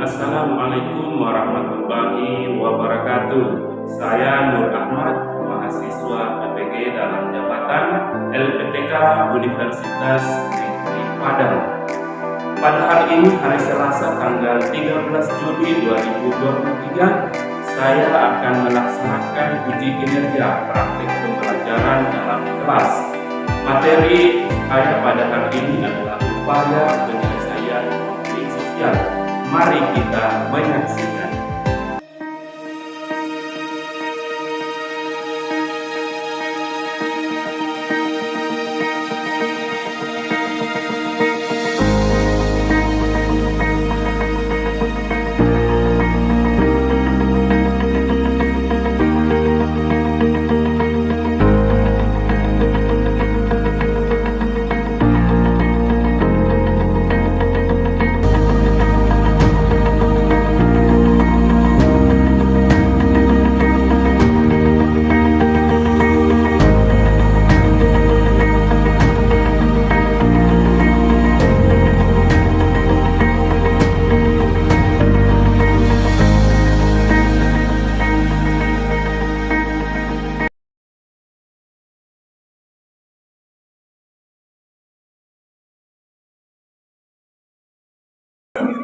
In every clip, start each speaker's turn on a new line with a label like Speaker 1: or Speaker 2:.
Speaker 1: Assalamualaikum warahmatullahi wabarakatuh. Saya Nur Ahmad, mahasiswa PPG dalam jabatan LPTK Universitas Negeri Padang. Pada hari ini, hari Selasa tanggal 13 Juli 2023, saya akan melaksanakan uji kinerja praktik pembelajaran dalam kelas. Materi saya pada hari ini adalah upaya penyelesaian konflik sosial. Mari kita menyaksikan.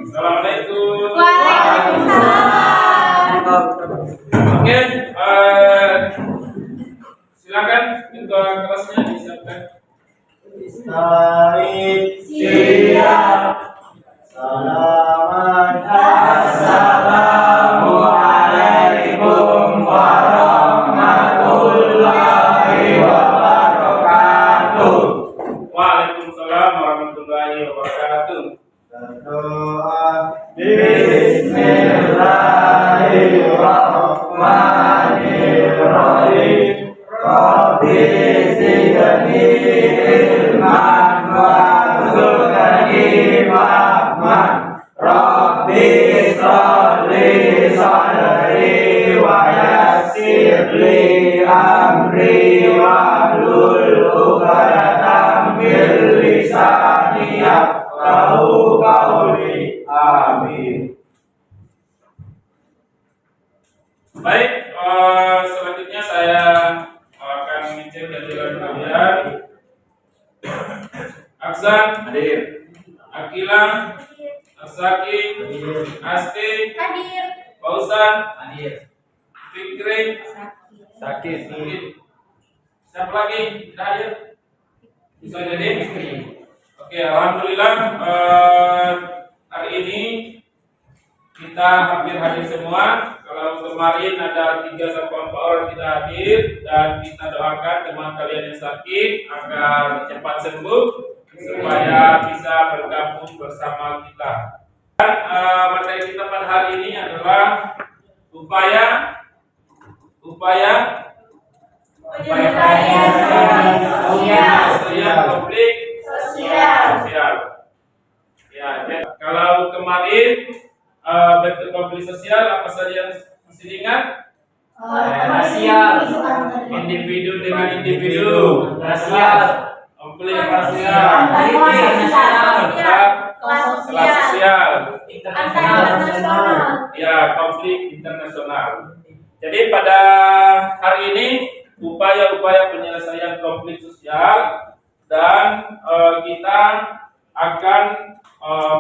Speaker 1: Assalamualaikum.
Speaker 2: Waalaikumsalam.
Speaker 1: Oke, silakan ketua kelasnya disiapkan.
Speaker 2: Baik, siap. Salaman. Assalamualaikum warahmatullahi wabarakatuh.
Speaker 1: Waalaikumsalam warahmatullahi wabarakatuh.
Speaker 2: Berdoa. Bismillahirrahmanirrahim. Rabbi zidni ilman warzuqni fahman. Rabbi sholli sadri wa yassir li amri wahlul 'uqdatam min lisani yafqahu qawli. Amin.
Speaker 1: Baik, selanjutnya saya akan mengecek jadwal kalian. Aksan
Speaker 2: Hadir.
Speaker 1: Akila, Asaki, Asti,
Speaker 3: Hadir.
Speaker 1: Pausan,
Speaker 2: Hadir.
Speaker 1: Fikri,
Speaker 2: Sakit.
Speaker 1: siapa lagi? Tidak hadir? Bisa jadi? Oke, alhamdulillah hari ini kita hampir hadir semua. Kalau kemarin ada 3-4 orang tidak hadir, dan kita doakan teman kalian yang sakit agar cepat sembuh supaya bisa bergabung bersama kita. Dan materi kita pada hari ini adalah upaya penyelesaian konflik sosial. Ya, kalau kemarin bentuk konflik sosial apa saja yang masih diingat?
Speaker 2: Rasial.
Speaker 1: Individu dengan individu,
Speaker 2: Rasial.
Speaker 1: konflik rasial, kelas sosial, ya, konflik internasional. Jadi pada hari ini upaya-upaya penyelesaian konflik sosial, dan kita akan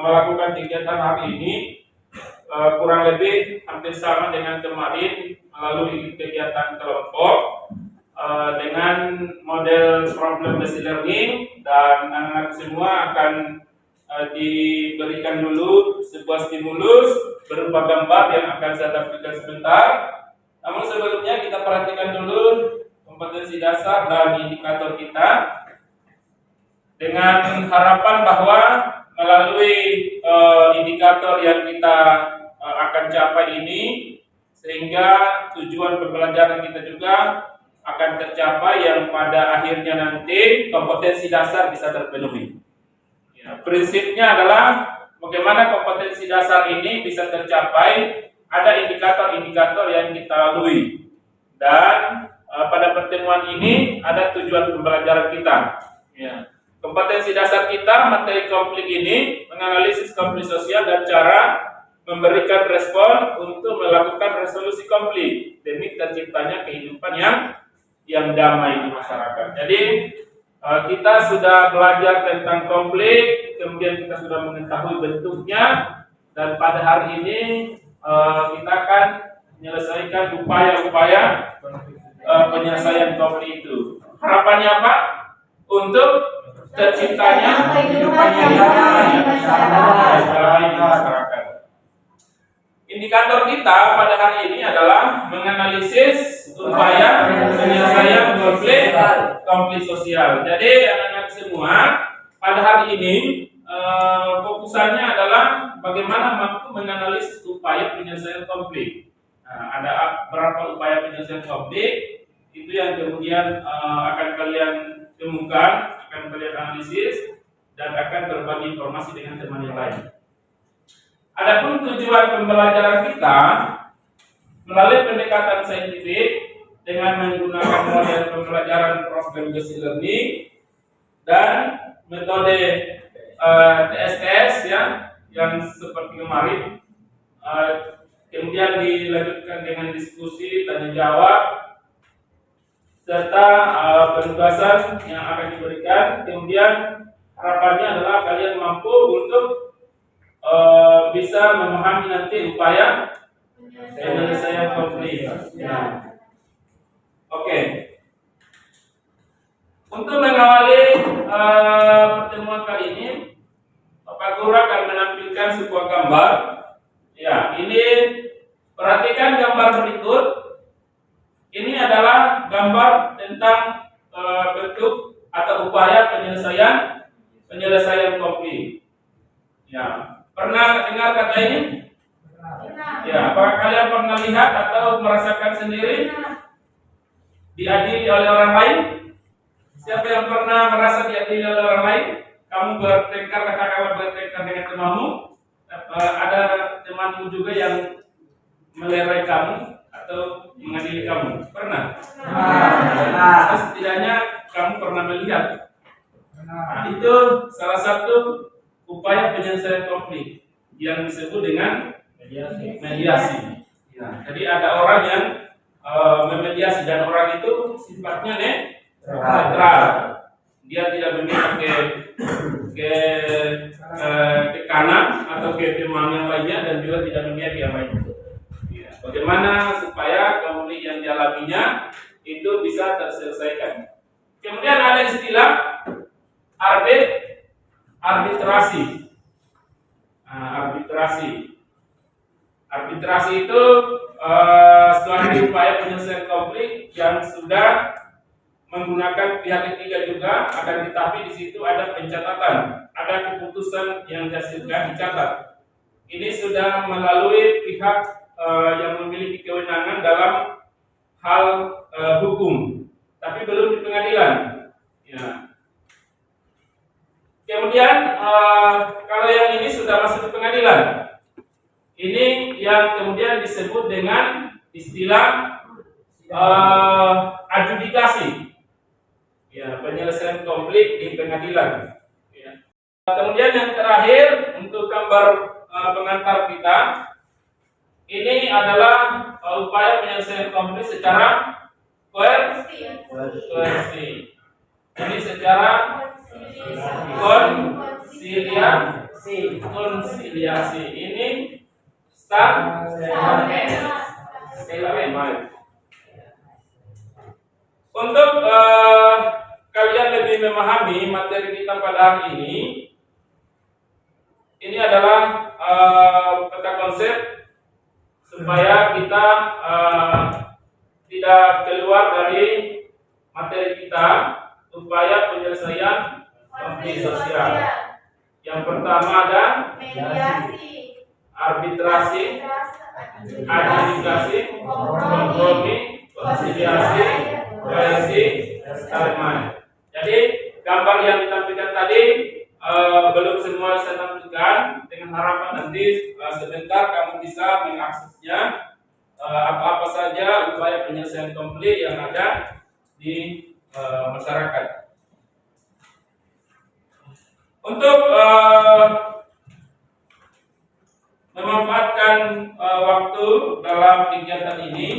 Speaker 1: melakukan kegiatan hari ini kurang lebih hampir sama dengan kemarin melalui kegiatan kelompok dengan model problem based learning, dan anak-anak semua akan diberikan dulu sebuah stimulus berupa gambar yang akan saya tampilkan sebentar. Namun sebelumnya kita perhatikan dulu kompetensi dasar dan indikator kita, dengan harapan bahwa melalui indikator yang kita akan capai ini, sehingga tujuan pembelajaran kita juga akan tercapai, yang pada akhirnya nanti kompetensi dasar bisa terpenuhi. Ya, prinsipnya adalah bagaimana kompetensi dasar ini bisa tercapai, ada indikator-indikator yang kita lalui, dan pada pertemuan ini ada tujuan pembelajaran kita. Ya. Kompetensi dasar kita materi konflik ini menganalisis konflik sosial dan cara memberikan respon untuk melakukan resolusi konflik demi terciptanya kehidupan yang damai di masyarakat. Jadi kita sudah belajar tentang konflik, kemudian kita sudah mengetahui bentuknya, dan pada hari ini kita akan menyelesaikan upaya-upaya penyelesaian konflik itu. Harapannya apa? Untuk terciptanya
Speaker 2: kehidupan yang damai di
Speaker 1: masyarakat. Indikator kita pada hari ini adalah menganalisis upaya penyelesaian konflik sosial. Jadi anak-anak semua pada hari ini fokusannya adalah bagaimana mampu menganalisis upaya penyelesaian konflik. Nah, ada berapa upaya penyelesaian konflik itu yang kemudian akan kalian temukan, akan kalian analisis, dan akan berbagi informasi dengan teman yang lain. Adapun tujuan pembelajaran kita melalui pendekatan saintifik dengan menggunakan model pembelajaran program basic learning dan metode TSS yang seperti kemarin, kemudian dilanjutkan dengan diskusi, tanya jawab, serta penugasan yang akan diberikan. Kemudian harapannya adalah kalian mampu untuk bisa memahami nanti upaya penyelesaian konflik. Oke. Untuk mengawali pertemuan kali ini, Bapak Guru akan menampilkan sebuah gambar. Ya, ini perhatikan gambar berikut. Ini adalah gambar tentang bentuk atau upaya penyelesaian konflik. Ya. Pernah dengar kata ini? Ya, apakah kalian pernah lihat atau merasakan sendiri? Diadili oleh orang lain? Siapa yang pernah merasa diadili oleh orang lain? Kamu bertengkar, katakanlah bertengkar dengan temanmu, ada temanmu juga yang melerai kamu atau mengadili kamu. Pernah? Setidaknya kamu pernah melihat. Nah, itu salah satu upaya penyelesaian konflik yang disebut dengan mediasi. Ya, jadi ada orang yang memediasi, dan orang itu sifatnya netral. Dia tidak memihak ke kanan atau ke teman yang lainnya, dan juga tidak memihak yang lain. Ya, bagaimana supaya konflik yang dialaminya itu bisa terselesaikan. Kemudian ada istilah arbitrasi. Arbitrasi itu suatu upaya penyelesaian konflik yang sudah menggunakan pihak ketiga juga, akan tetapi di situ ada pencatatan, ada keputusan yang dihasilkan dicatat. Ini sudah melalui pihak yang memiliki kewenangan dalam hal hukum, tapi belum di pengadilan. Ya. Kemudian kalau yang ini sudah masuk ke pengadilan, ini yang kemudian disebut dengan istilah adjudikasi, ya, penyelesaian konflik di pengadilan. Ya. Kemudian yang terakhir untuk gambar pengantar kita, ini adalah upaya penyelesaian konflik secara koersi. Ini secara konsiliasi. Ini statement. Untuk kalian lebih memahami materi kita pada hari ini adalah peta konsep supaya kita tidak keluar dari materi kita, upaya penyelesaian konflik sosial. Yang pertama ada
Speaker 3: mediasi,
Speaker 1: arbitrasi, adjudikasi, kompromi, konsiliasi, koersi, statement. Jadi gambar yang ditampilkan tadi belum semua saya tampilkan, dengan harapan nanti sebentar kamu bisa mengaksesnya, apa-apa saja upaya penyelesaian konflik yang ada di masyarakat. Untuk memanfaatkan waktu dalam kegiatan ini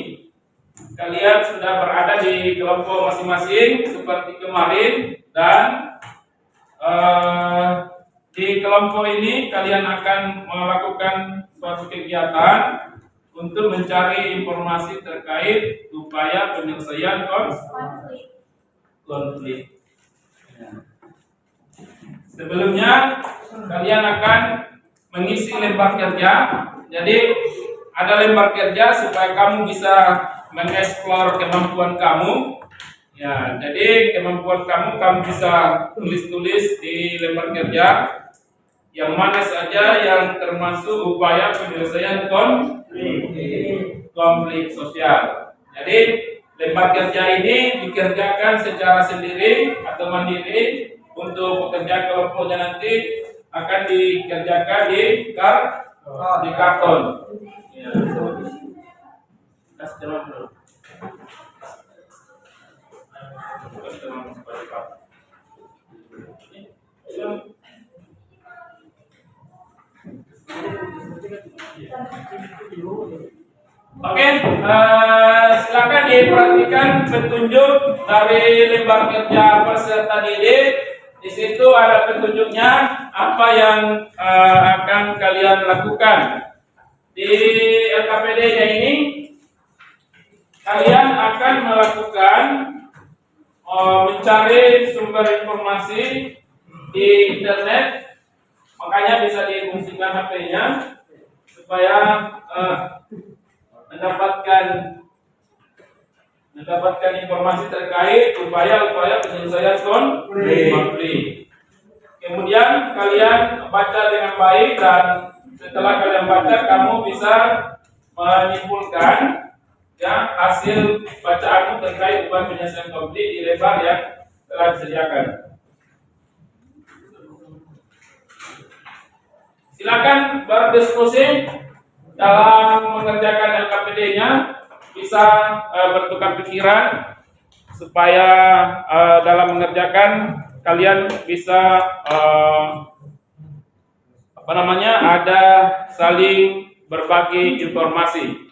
Speaker 1: kalian sudah berada di kelompok masing-masing seperti kemarin, dan di kelompok ini kalian akan melakukan suatu kegiatan untuk mencari informasi terkait upaya penyelesaian konflik. Sebelumnya kalian akan mengisi lembar kerja. Jadi ada lembar kerja supaya kamu bisa mengeksplor kemampuan kamu. Ya, jadi kemampuan kamu bisa tulis-tulis di lembar kerja yang mana saja yang termasuk upaya penyelesaian konflik sosial. Jadi lembar kerja ini dikerjakan secara sendiri atau mandiri. Untuk pekerjaan kelompoknya nanti akan dikerjakan di karton. Ya. Kasih teman dulu. Kasih teman seperti apa? Oke, silakan diperhatikan petunjuk dari lembar kerja peserta didik. Di situ ada petunjuknya apa yang akan kalian lakukan. Di LKPD-nya ini kalian akan melakukan mencari sumber informasi di internet, makanya bisa difungsikan HP-nya supaya mendapatkan informasi terkait upaya-upaya penyelesaian konflik. Kemudian kalian baca dengan baik, dan setelah kalian baca kamu bisa menyimpulkan ya hasil bacaanmu terkait upaya penyelesaian konflik di lembar yang telah disediakan. Silakan berdiskusi dalam mengerjakan LKPD-nya, bisa bertukar pikiran supaya dalam mengerjakan kalian bisa ada saling berbagi informasi.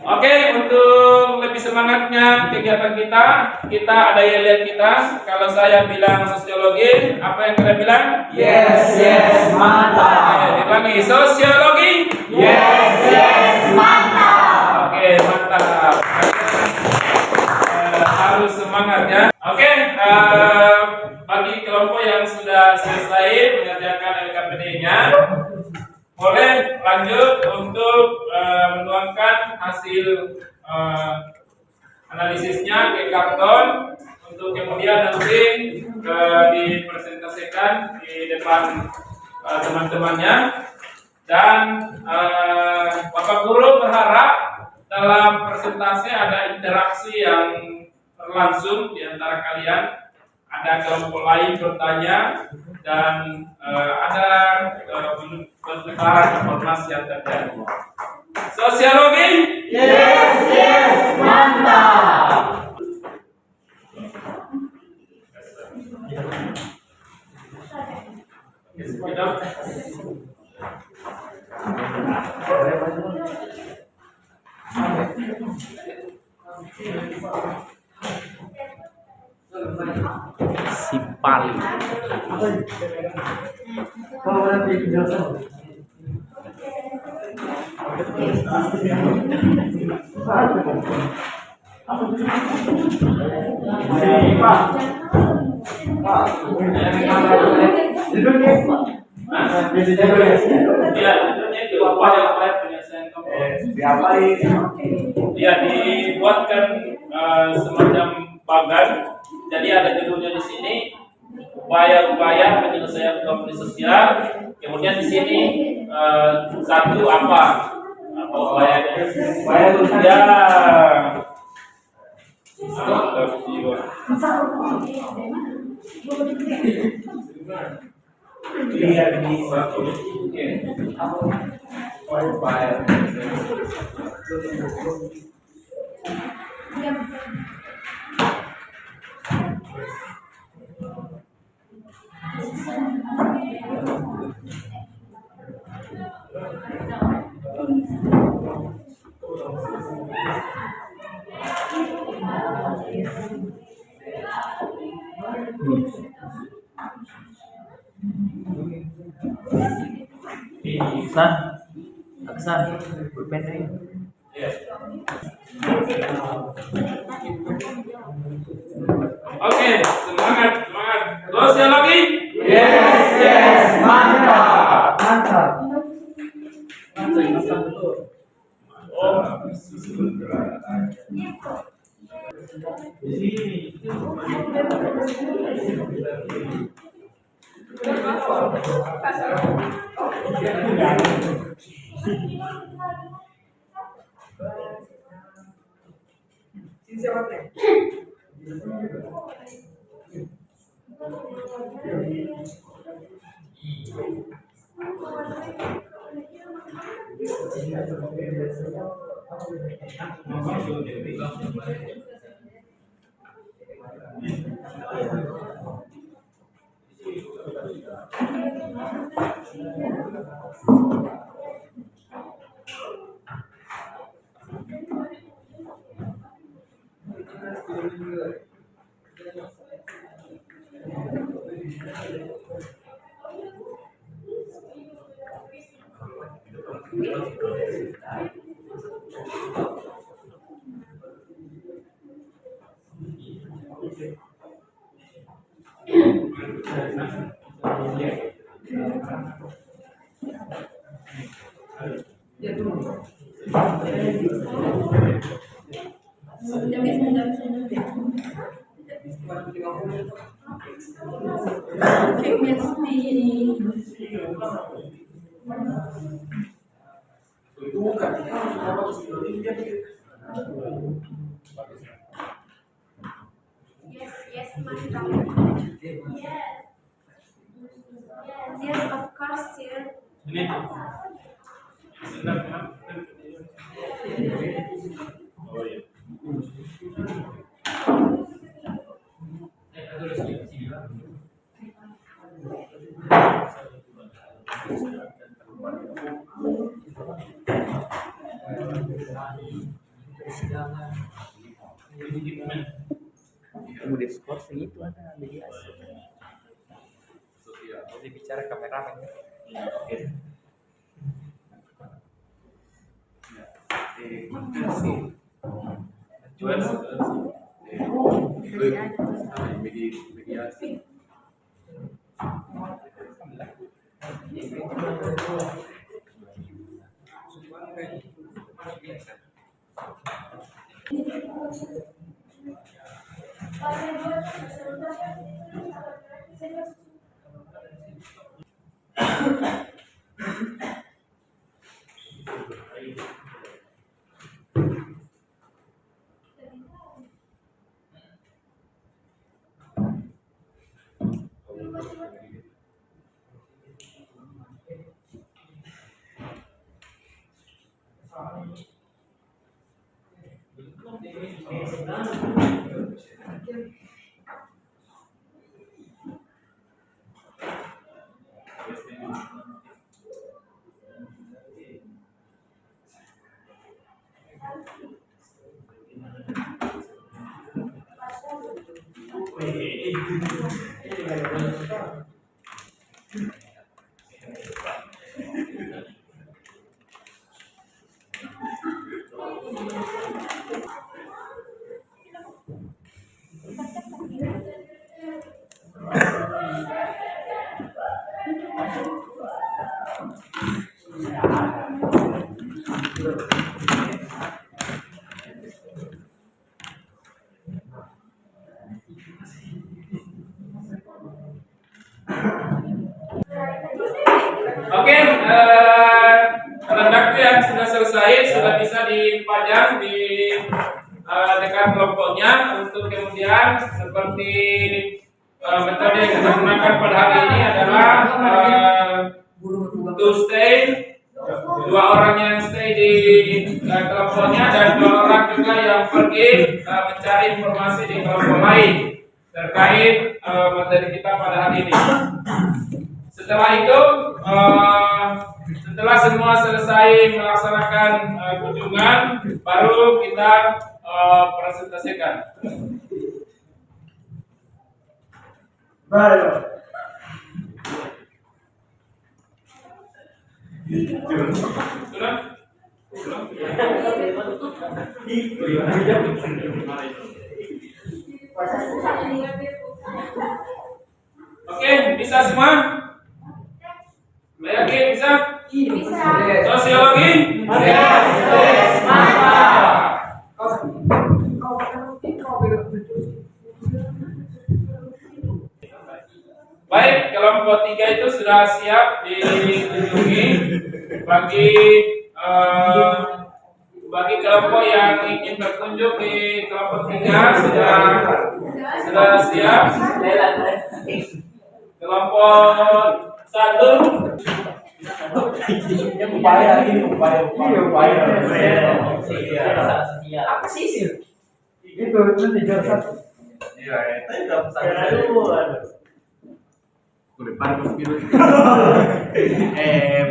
Speaker 1: Oke, untuk lebih semangatnya kegiatan kita ada yel-yel kita. Kalau saya bilang sosiologi, apa yang kalian bilang?
Speaker 2: Yes, mantap.
Speaker 1: Diulangi, sosiologi.
Speaker 2: Yes, mantap.
Speaker 1: Oke, mantap. Harus semangat ya. Oke, bagi kelompok yang sudah selesai mengerjakan LKPD-nya, boleh lanjut untuk menuangkan hasil analisisnya ke karton untuk kemudian nanti dipresentasikan di depan teman-temannya. Dan Bapak Guru berharap dalam presentasi ada interaksi yang berlangsung di antara kalian, ada kelompok lain bertanya, dan ada pertukaran informasi yang terjadi. Sosiologi?
Speaker 2: Yes, mantap.
Speaker 4: Si paling
Speaker 1: ya dibuatkan semacam bagan. Jadi ada judulnya di sini, upaya-upaya penyelesaian konflik sosial. Kemudian di sini satu apa upayanya? Upaya ya.
Speaker 2: Aksan, Aksan, pulpen nih.
Speaker 1: Yes. Oke, semangat, semangat. Terus ya lagi?
Speaker 2: Yes, yes, mantap. Mantap.
Speaker 1: Oh.
Speaker 3: Yes, yes, mantap. Yes. Yes, of course, sir.
Speaker 1: Ini. Sebentar, oh iya.
Speaker 2: Kamu diskor segitu ada media. Jadi bicara kamera kan. Oke.
Speaker 1: Jual.
Speaker 4: Mediasi.
Speaker 1: Oke, rendang yang sudah selesai sudah bisa dipajang di dekat kelompoknya. Untuk kemudian seperti metode yang kita gunakan pada hari ini adalah to stay 2 orang yang stay di kelompoknya dan 2 orang juga yang pergi mencari informasi di kelompok lain terkait materi kita pada hari ini. Setelah itu, setelah semua selesai melaksanakan kunjungan, baru kita presentasikan. Sudah? Oke, bisa semua? Yakin bisa?
Speaker 3: Bisa.
Speaker 1: Sosiologi?
Speaker 3: Yes,
Speaker 1: Mantap. Baik, kelompok 3 itu sudah siap dikunjungi. Bagi kelompok yang ingin berkunjung di kelompok 3 sudah siap. Kelompok 1
Speaker 2: Apa sih sih? Itu nanti jual satu.
Speaker 4: Iya, itu depan konspirasi.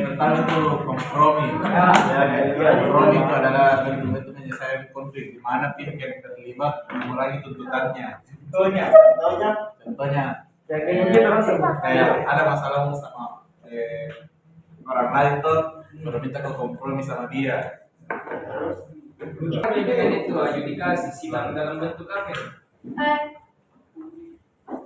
Speaker 4: Pertama itu kompromi. Kompromi itu adalah bentuk penyelesaian konflik di mana pihak yang terlibat mengurangi tuntutannya. Contohnya, kayak ada masalah sama orang lain tuh, baru minta ke kompromi sama dia.
Speaker 2: Itu adjudikasi sidang dalam bentuk apa?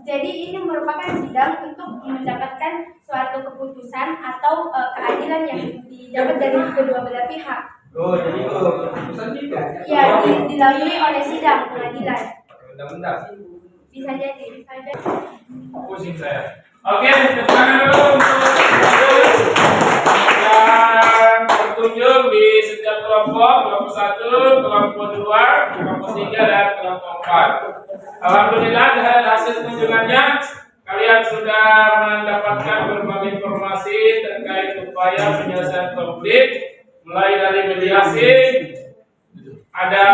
Speaker 3: Jadi ini merupakan sidang untuk mendapatkan suatu keputusan atau keadilan yang didapat dari kedua belah pihak.
Speaker 2: Oh, jadi keputusan juga.
Speaker 3: Ya, dilalui oleh sidang pengadilan.
Speaker 2: Undang-undang.
Speaker 3: Bisa jadi.
Speaker 1: pusing saya. Oke, tepuk tangan dulu untuk yang berkunjung di setiap kelompok 1, kelompok 2, kelompok 3, dan kelompok 4. Alhamdulillah dari hasil kunjungannya kalian sudah mendapatkan berbagai informasi terkait upaya penyelesaian konflik, mulai dari mediasi, ada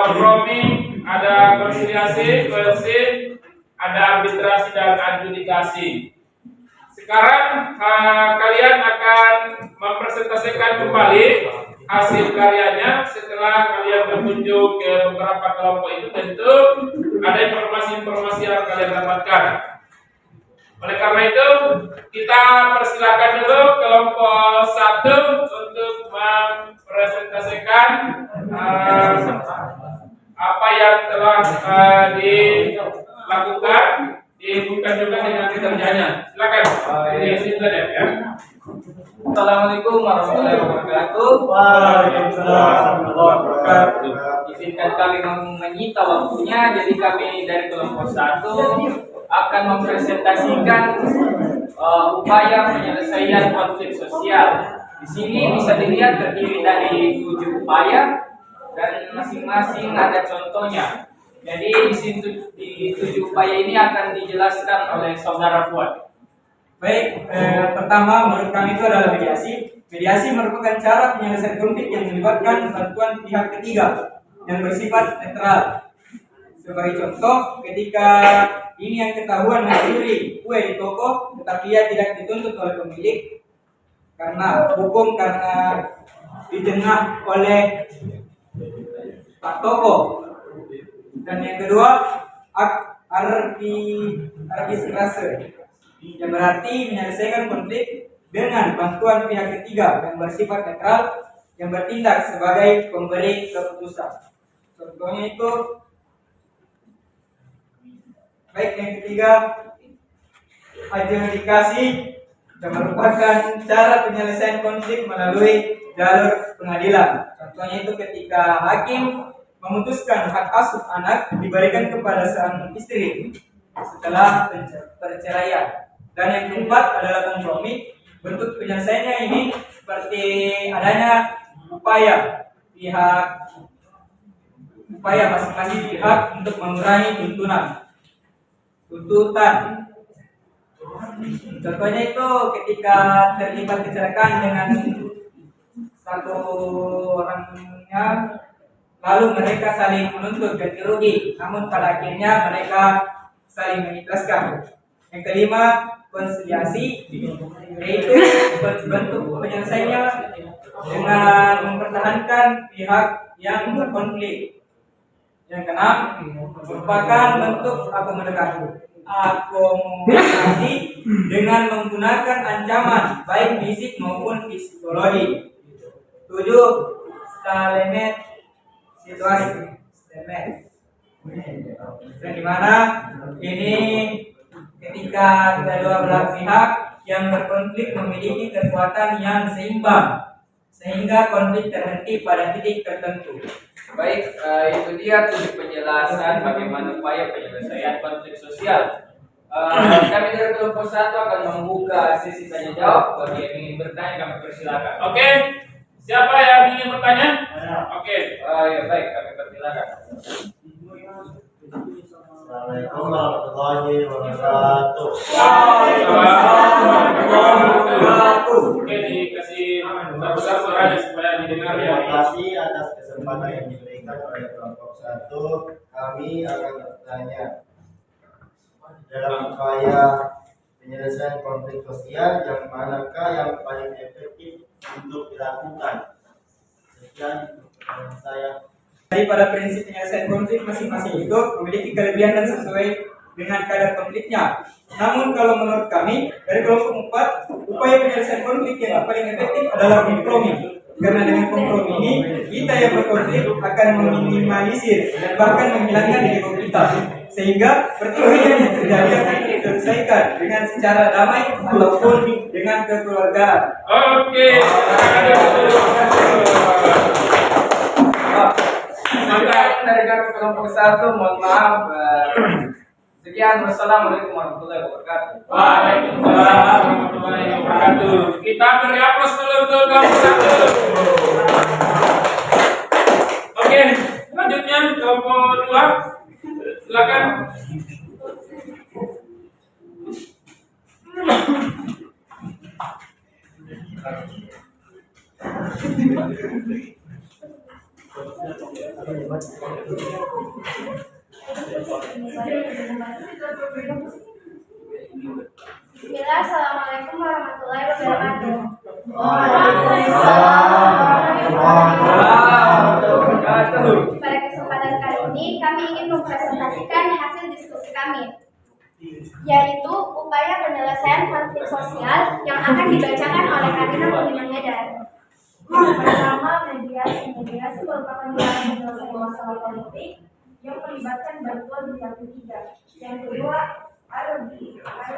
Speaker 1: kompromi, ada konsiliasi, ada arbitrasi dan adjudikasi. Sekarang kalian akan mempresentasikan kembali hasil karyanya setelah kalian berkunjung ke beberapa kelompok itu. Tentu ada informasi-informasi yang kalian dapatkan. Oleh karena itu, kita persilakan dulu kelompok 1 untuk mempresentasikan apa yang telah dilakukan, dibuka juga dengan kinerjanya. Silakan. Ya.
Speaker 2: Assalamualaikum warahmatullahi wabarakatuh.
Speaker 4: Waalaikumsalam warahmatullahi wabarakatuh.
Speaker 2: Izinkan kami menyita waktunya. Jadi kami dari kelompok 1 akan mempresentasikan upaya penyelesaian konflik sosial. Di sini bisa dilihat terdiri dari 7 upaya dan masing-masing ada contohnya. Jadi di 7 upaya ini akan dijelaskan oleh Saudara Fuad.
Speaker 5: Baik, pertama menurut kami itu adalah mediasi. Mediasi merupakan cara penyelesaian konflik yang melibatkan bantuan pihak ketiga yang bersifat netral. Sebagai contoh, ketika ini yang ketahuan mencuri kue di toko, tetapi ia tidak dituntut oleh pemilik karena hukum, karena ditenah oleh Pak Toko. Dan yang kedua, arbitrase, yang berarti menyelesaikan konflik dengan bantuan pihak ketiga yang bersifat netral yang bertindak sebagai pemberi keputusan. Contohnya itu, baik, yang ketiga, adjudikasi, yang merupakan cara penyelesaian konflik melalui jalur pengadilan. Contohnya itu ketika hakim memutuskan hak asuh anak diberikan kepada sang istri setelah perceraian. Dan yang keempat adalah kompromi. Bentuk penyelesaiannya ini seperti adanya upaya masing-masing pihak untuk mengurangi tuntutan. Contohnya itu ketika terlibat kecelakaan dengan satu orangnya, lalu mereka saling menuntut ganti rugi, namun pada akhirnya mereka saling mengikhlaskan. Yang kelima, konsiliasi, yaitu bentuk penyelesaiannya dengan mempertahankan pihak yang berkonflik. Yang keenam, merupakan bentuk akomodasi dengan menggunakan ancaman baik fisik maupun psikologi. 7. Stalemate situasi. Yang dimana ini ketika kedua belah pihak yang berkonflik memiliki kekuatan yang seimbang sehingga konflik terhenti pada titik tertentu.
Speaker 2: Baik, itu dia tujuh penjelasan bagaimana upaya penyelesaian konflik sosial. Kami dari kelompok 1 akan membuka sesi tanya jawab. Bagi yang ingin bertanya kami persilakan.
Speaker 1: Oke, siapa yang ingin bertanya? Oke.
Speaker 2: Ya baik, kami persilakan.
Speaker 6: Assalamualaikum warahmatullahi wabarakatuh.
Speaker 1: Oke, dikasih besar suaranya supaya didengar ya.
Speaker 6: Terima kasih atas kesempatan yang diberikan oleh kelompok 1. Kami akan bertanya dalam upaya penyelesaian konflik sosial yang manakah yang paling efektif untuk dilakukan. Sekian saya.
Speaker 5: Daripada prinsip penyelesaian konflik masing-masing itu memiliki kelebihan dan sesuai dengan kadar konfliknya. Namun kalau menurut kami dari kelompok 4, upaya penyelesaian konflik yang paling efektif adalah kompromi. Karena dengan kompromi ini kita yang berkonflik akan meminimalisir dan bahkan menghilangkan ego kita, sehingga pertikaian yang terjadi akan diselesaikan dengan secara damai ataupun dengan kekeluargaan.
Speaker 1: Oke.
Speaker 2: Maka dari kami kelompok 1, mohon maaf. Sekian, wassalamualaikum warahmatullahi wabarakatuh.
Speaker 1: Waalaikumsalam warahmatullahi wabarakatuh. Kita beri aplaus dulu untuk kelompok 1. Oke, selanjutnya kelompok 2. Silakan.
Speaker 3: Bismillah, assalamualaikum warahmatullahi wabarakatuh. Pada kesempatan kali ini kami ingin mempresentasikan hasil diskusi kami, yaitu upaya penyelesaian konflik sosial yang akan dibacakan oleh Karina Munimah Haidar. Pertama, mediasi merupakan cara menyelesaikan masalah konflik yang melibatkan bantuan pihak ketiga. Yang kedua, arbitrase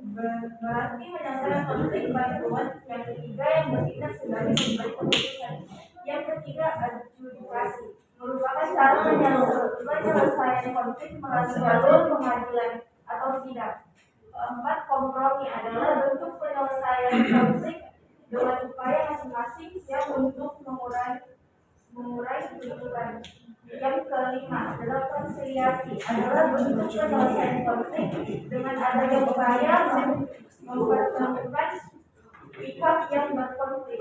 Speaker 3: berarti menyelesaikan konflik bantuan yang ketiga yang bertindak sebagai sumber keputusan. Yang ketiga, adjudikasi merupakan cara penyelesaian konflik melalui jalur pengadilan atau sidang. 4. Kompromi adalah bentuk penyelesaian konflik dengan upaya masing-masing yang untuk mengurai kedudukan. Yang kelima adalah konsiliasi, adalah bentuk penyelesaian konflik dengan adanya upaya mempertemukan pihak yang berkonflik.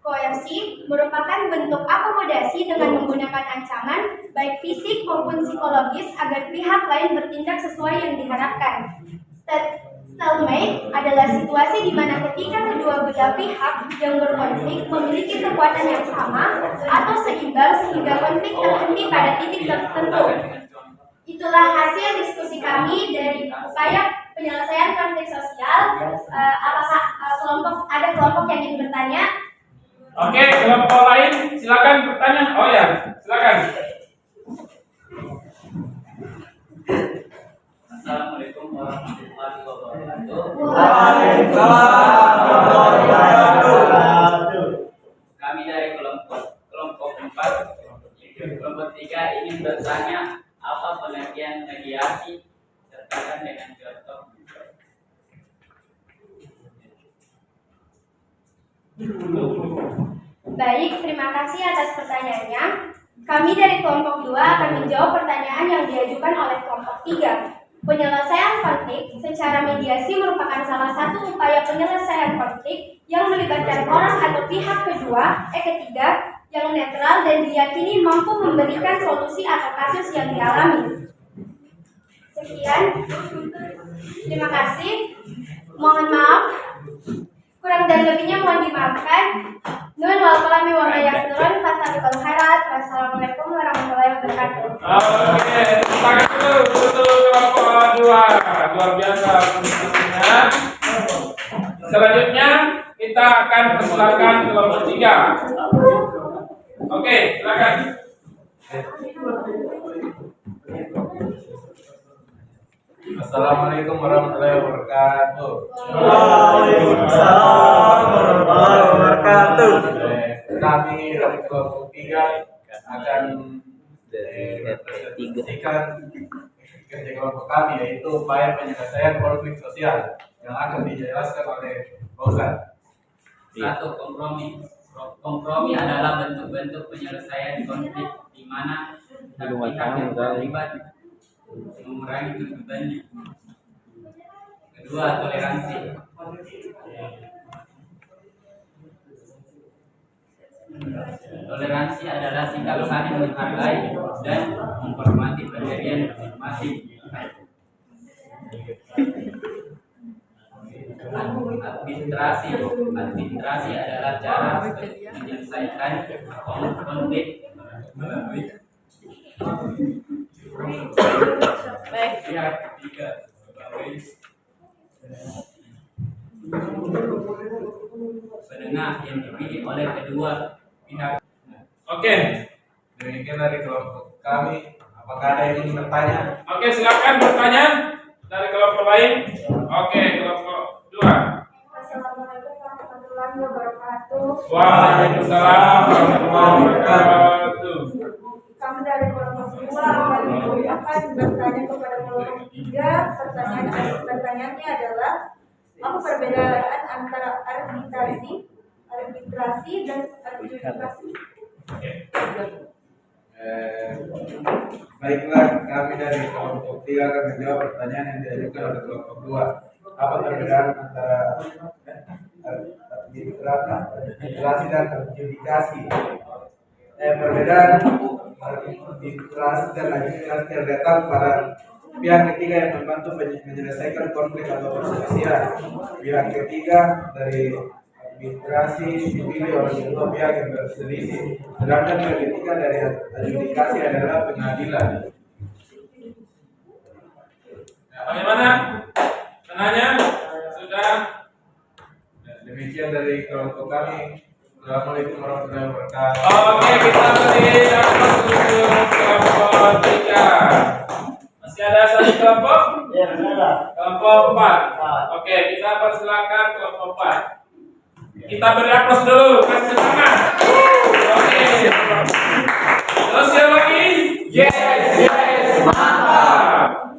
Speaker 3: Koersi merupakan bentuk akomodasi dengan menggunakan ancaman baik fisik maupun psikologis agar pihak lain bertindak sesuai yang diharapkan. Stalemate adalah situasi di mana ketika kedua belah pihak yang berkonflik memiliki kekuatan yang sama atau seimbang sehingga konflik terhenti pada titik tertentu. Itulah hasil diskusi kami dari upaya penyelesaian konflik sosial. Apakah ada kelompok yang ingin bertanya?
Speaker 1: Oke, kelompok lain silakan bertanya. Oh ya, silakan.
Speaker 2: Assalamualaikum warahmatullahi wabarakatuh. Kami dari kelompok 4, kelompok 3 ingin bertanya apa pengertian mediasi sertakan dengan contoh.
Speaker 3: Baik, terima kasih atas pertanyaannya. Kami dari kelompok 2 akan menjawab pertanyaan yang diajukan oleh kelompok 3. Penyelesaian konflik secara mediasi merupakan salah satu upaya penyelesaian konflik yang melibatkan orang atau pihak ketiga yang netral dan diyakini mampu memberikan solusi atau kasus yang dialami. Sekian, terima kasih. Mohon maaf, kurang dan lebihnya mohon dimaafkan. Nun wal qalami wa ma yasturun fastabiqul khairat. Wassalamualaikum warahmatullahi wabarakatuh.
Speaker 1: Oke, tangan dulu untuk kelompok 2. Luar biasa diskusinya. Selanjutnya kita akan persilakan kelompok 3. Oke, silakan.
Speaker 4: Assalamualaikum warahmatullahi wabarakatuh.
Speaker 6: Waalaikumsalam warahmatullahi wabarakatuh.
Speaker 4: Kami dari kelompok 3 akan mempresentasikan kerja kelompok kami, yaitu upaya penyelesaian konflik sosial yang akan dijelaskan oleh Pak Ustadz.
Speaker 2: 1. Kompromi. Kompromi adalah bentuk-bentuk penyelesaian konflik di mana pihak yang terlibat mengurangi tuntutannya. 2. Toleransi. Toleransi adalah sikap saling menghargai dan menghormati pendirian masing-masing. Arbitrasi adalah cara menyelesaikan konflik melalui pihak ketiga sebagai penengah yang dipilih oleh kedua pihak.
Speaker 1: Oke.
Speaker 4: Demikian dari kelompok kami. Apakah ada yang ingin bertanya?
Speaker 1: Oke, silakan bertanya dari kelompok lain. Oke, kelompok 2.
Speaker 3: Wassalamualaikum warahmatullahi wabarakatuh.
Speaker 1: Waalaikumsalam warahmatullahi wabarakatuh.
Speaker 3: Kami dari kelompok 2 akan bertanya kepada kelompok 3. Pertanyaannya adalah apa perbedaan antara arbitrasi dan adjudikasi?
Speaker 4: Baiklah, kami dari kelompok 3 akan menjawab pertanyaan yang diajukan oleh kelompok 2. Apa perbedaan antara arbitrasi dan adjudikasi? Perbedaan arbitrasi dan adjudikasi terletak pada pihak ketiga yang membantu menyelesaikan konflik atau perselisihan. Pihak ketiga dari arbitrasi dipilih oleh kedua pihak yang berselisih, sedangkan pihak ketiga dari adjudikasi adalah pengadilan.
Speaker 1: Bagaimana? Penanya sudah.
Speaker 4: Demikian dari kelompok kami. Assalamualaikum warahmatullahi wabarakatuh.
Speaker 1: Oke, kita beri dapat untuk kelompok 3. Masih ada satu kelompok?
Speaker 6: Ya, benar.
Speaker 1: Kelompok 4. Oke, kita persilakan kelompok 4. Kita beri aplaus dulu, kasih semangat. Oke. Terus siapa lagi? Yes, mantap.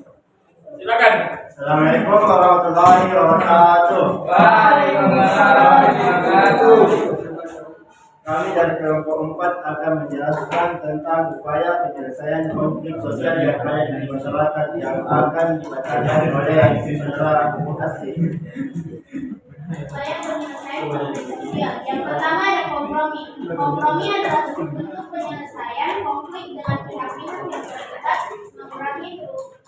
Speaker 1: Silakan.
Speaker 6: Assalamualaikum warahmatullahi wabarakatuh.
Speaker 2: Waalaikumsalam warahmatullahi wabarakatuh.
Speaker 6: Kami dari kelompok 4 akan menjelaskan tentang upaya penyelesaian konflik sosial yang ada di masyarakat yang akan dibacakan oleh saudara asli.
Speaker 3: Upaya penyelesaian konflik sosial. Yang pertama ada kompromi. Kompromi adalah bentuk penyelesaian konflik dengan pihak-pihak yang terlibat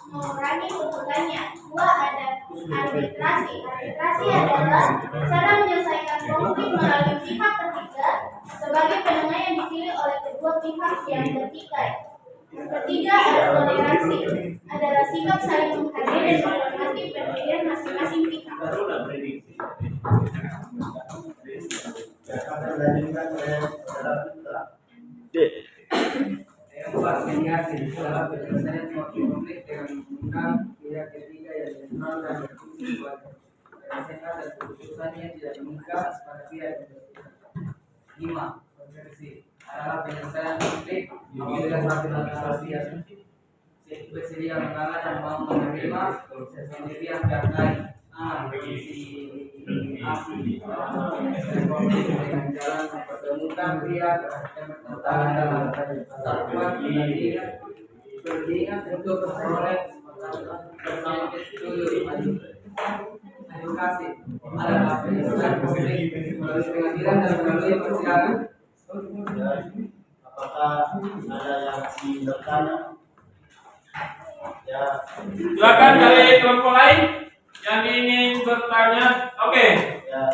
Speaker 3: mengurangi tuntutannya. 2. Ada arbitrasi. Arbitrasi adalah cara menyelesaikan konflik melalui pihak ketiga sebagai penengah yang dipilih oleh kedua pihak yang bertikai. Ketiga ada toleransi. Adalah sikap saling menghargai dan menghormati pendirian masing-masing pihak.
Speaker 6: Akan dilanjutkan oleh saudara Putra.
Speaker 5: Yang keempat, mediasi dalam penyelesaian suatu konflik dengan menggunakan pihak ketiga yang netral dan berdiskusi buat penyelesaian dan keputusannya tidak mengikat pada pihak yang bersangkutan. 5. Konversi adalah penyelesaian konflik dengan satu narasi yang bersedia mengalah dan mau menerima pendirian pihak lain. Asli konflik dengan jalan mempertemukan pihak yang bertentangan dalam persatuan berdingat untuk memperoleh edukasi adalah penyelesaian konflik melalui pengadilan dan melalui persidangan.
Speaker 6: Apakah ada yang ingin bertanya? Ya.
Speaker 1: Silakan dari kelompok lain yang ingin bertanya. Oke.
Speaker 6: Ya.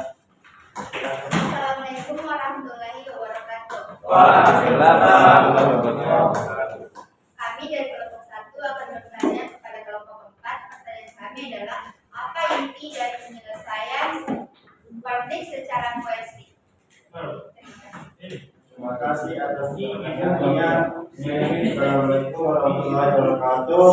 Speaker 3: Assalamualaikum warahmatullahi wabarakatuh. Kami dari kelompok 1 akan bertanya kepada kelompok 4. Pertanyaan kami adalah apa inti dari penyelesaian konflik secara koersi?
Speaker 6: Terima kasih atas pertanyaannya. Assalamualaikum warahmatullahi wabarakatuh.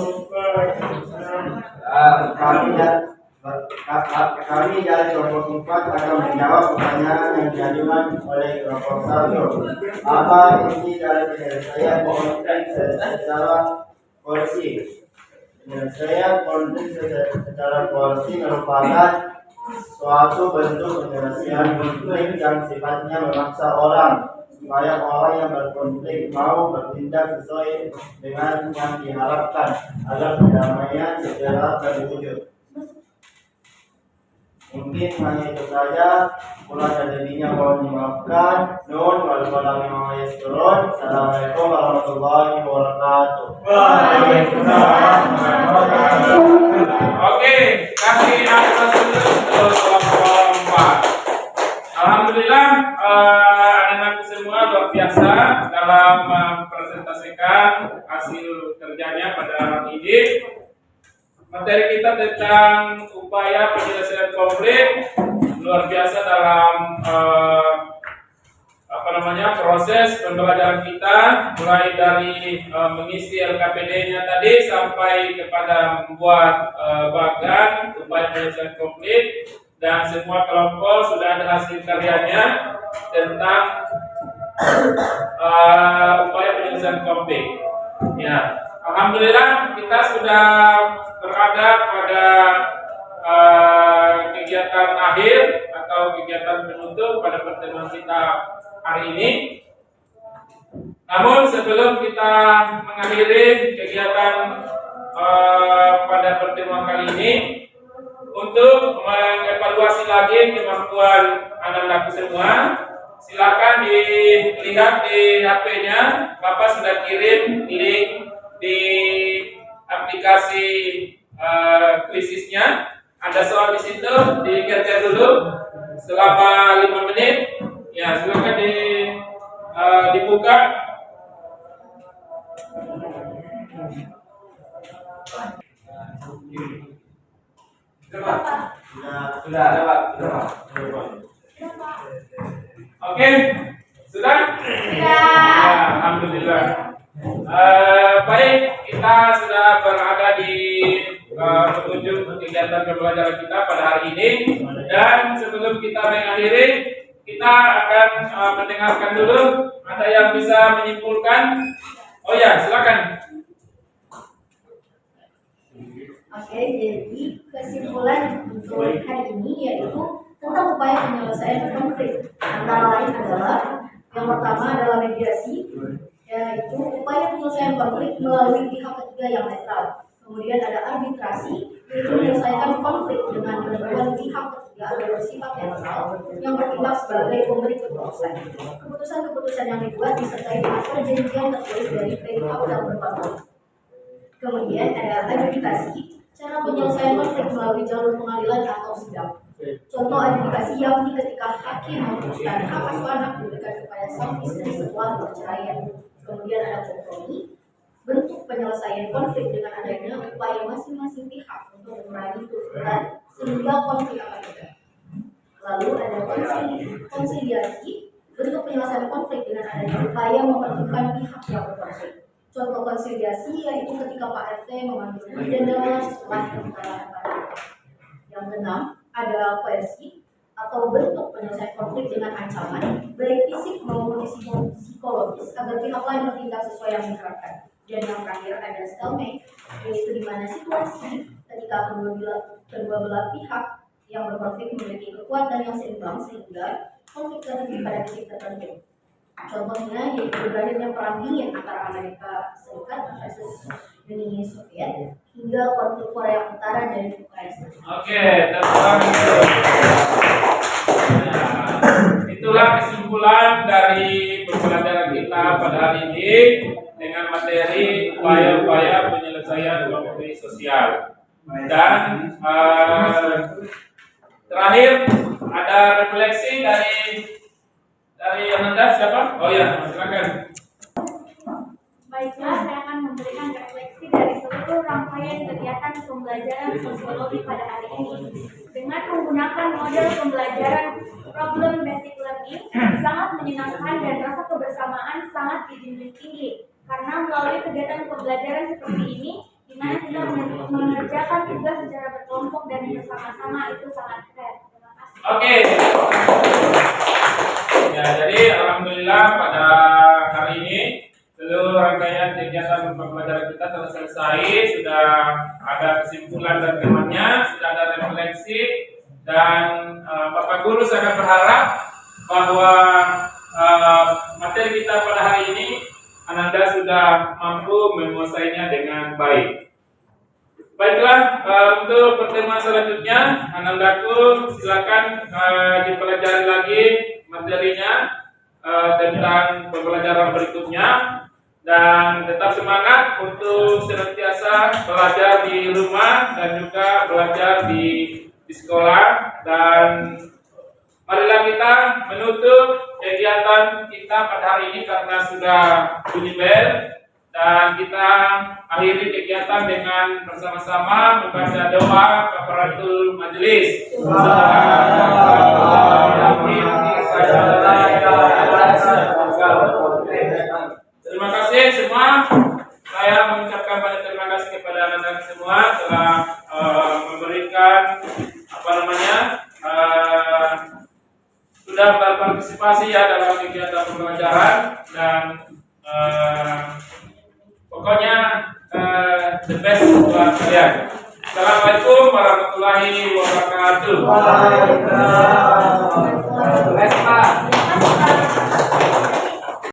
Speaker 6: Kami dari kelompok 4 akan menjawab pertanyaan yang diajukan oleh kelompok 1. Apa inti dari penyelesaian konflik secara koersi? Penyelesaian konflik secara koersi merupakan suatu bentuk penyelesaian konflik yang sifatnya memaksa orang supaya orang yang berkonflik mau bertindak sesuai dengan yang diharapkan agar perdamaian segera terwujud. Mungkin hanya itu saja. Kurang dan lebihnya mohon dimaafkan. Nun wal qalam mimma yasturun. Assalamualaikum warahmatullahi wabarakatuh.
Speaker 1: Waalaikumsalam warahmatullahi wabarakatuh. Oke, kasih atas untuk kelompok 4. Alhamdulillah, anak-anak semua luar biasa dalam mempresentasikan hasil kerjanya pada hari ini. Materi kita tentang upaya penyelesaian konflik luar biasa dalam proses pembelajaran kita, mulai dari mengisi LKPD-nya tadi sampai kepada membuat bagan upaya penyelesaian konflik, dan semua kelompok sudah ada hasil karyanya tentang upaya penyelesaian konflik. Ya, alhamdulillah kita sudah berada pada kegiatan akhir atau kegiatan penutup pada pertemuan kita hari ini. Namun sebelum kita mengakhiri kegiatan pada pertemuan kali ini, untuk mengevaluasi lagi kemampuan anak-anak semua, silakan dilihat di HP-nya. Bapak sudah kirim link di aplikasi kuisisnya. Ada soal di situ, dikerjakan dulu selama 5 menit. Ya, silakan dibuka.
Speaker 6: Sudah.
Speaker 1: Oke, sudah? Ya, alhamdulillah. Baik, kita sudah berada di penghujung kegiatan pembelajaran kita pada hari ini, dan sebelum kita mengakhiri, kita akan mendengarkan dulu. Ada yang bisa menyimpulkan? Oh ya, silakan.
Speaker 3: Oke, jadi kesimpulan untuk hari ini yaitu tentang upaya penyelesaian konflik. Antara lain adalah yang pertama adalah mediasi, yaitu upaya penyelesaian konflik melalui pihak ketiga yang netral. Kemudian ada arbitrasi, yaitu menyelesaikan konflik dengan bantuan pihak ketiga atau bersifat netral yang bertindak sebagai pemberi keputusan. Keputusan-keputusan yang dibuat disertai dengan perjanjian tertulis dari pihak yang berkonflik. Kemudian ada adjudikasi, cara penyelesaian konflik melalui jalur pengadilan atau sidang. Contoh adjudikasi yakni ketika hakim memutuskan hak asuh anak diberikan kepada sang istri setelah perceraian. Kemudian ada kompromi, bentuk penyelesaian konflik dengan adanya upaya masing-masing pihak untuk mengurangi tuntutan sehingga konflik akan reda. Lalu ada konsiliasi, bentuk penyelesaian konflik dengan adanya upaya mempertemukan pihak yang berkonflik. Contoh konsiliasi yaitu ketika Pak RT memanggil denda setelah perkara. Yang keenam, ada koersi atau bentuk penyelesaian konflik dengan ancaman baik fisik maupun psikologis agar pihak lain bertindak sesuai yang diharapkan. Dan yang terakhir ada stalemate, yaitu di mana situasi ketika kedua belah pihak yang berkonflik memiliki kekuatan yang seimbang sehingga konflik terhenti pada titik tertentu.
Speaker 7: Contohnya yaitu berakhirnya perang dingin antara Amerika Serikat versus Uni Soviet hingga konflik Korea Utara dan Ukraina.
Speaker 1: Oke, terima kasih. Nah, itulah kesimpulan dari pembelajaran kita pada hari ini dengan materi upaya-upaya penyelesaian konflik sosial. Dan terakhir ada refleksi dari Ananda siapa? Oh ya, silakan.
Speaker 3: Baiklah, saya akan memberikan refleksi dari seluruh rangkaian kegiatan pembelajaran sosiologi pada hari ini. Dengan menggunakan model pembelajaran problem basic learning, sangat menyenangkan dan rasa kebersamaan sangat dijunjung tinggi. Karena melalui kegiatan pembelajaran seperti ini, di mana kita mengerjakan tugas secara berkelompok dan bersama-sama, itu sangat keren. Terima kasih.
Speaker 1: Oke. Ya, jadi alhamdulillah pada hari ini seluruh rangkaian kegiatan pembelajaran kita telah selesai, sudah ada kesimpulan dan temannya, sudah ada refleksi, dan Bapak Guru sangat berharap bahwa materi kita pada hari ini Ananda sudah mampu menguasainya dengan baik. Baiklah, untuk pertemuan selanjutnya Anandaku silakan dipelajari lagi materinya tentang pembelajaran berikutnya, dan tetap semangat untuk senantiasa belajar di rumah dan juga belajar di sekolah. Dan marilah kita menutup kegiatan kita pada hari ini karena sudah bunyi bel, dan kita akhiri kegiatan dengan bersama-sama membaca doa kafaratul majelis. Terima kasih semua. Saya mengucapkan banyak terima kasih kepada anda semua telah memberikan sudah berpartisipasi ya dalam kegiatan pembelajaran, dan pokoknya the best buat kalian. Assalamualaikum warahmatullahi wabarakatuh.
Speaker 2: Terima kasih, Pak.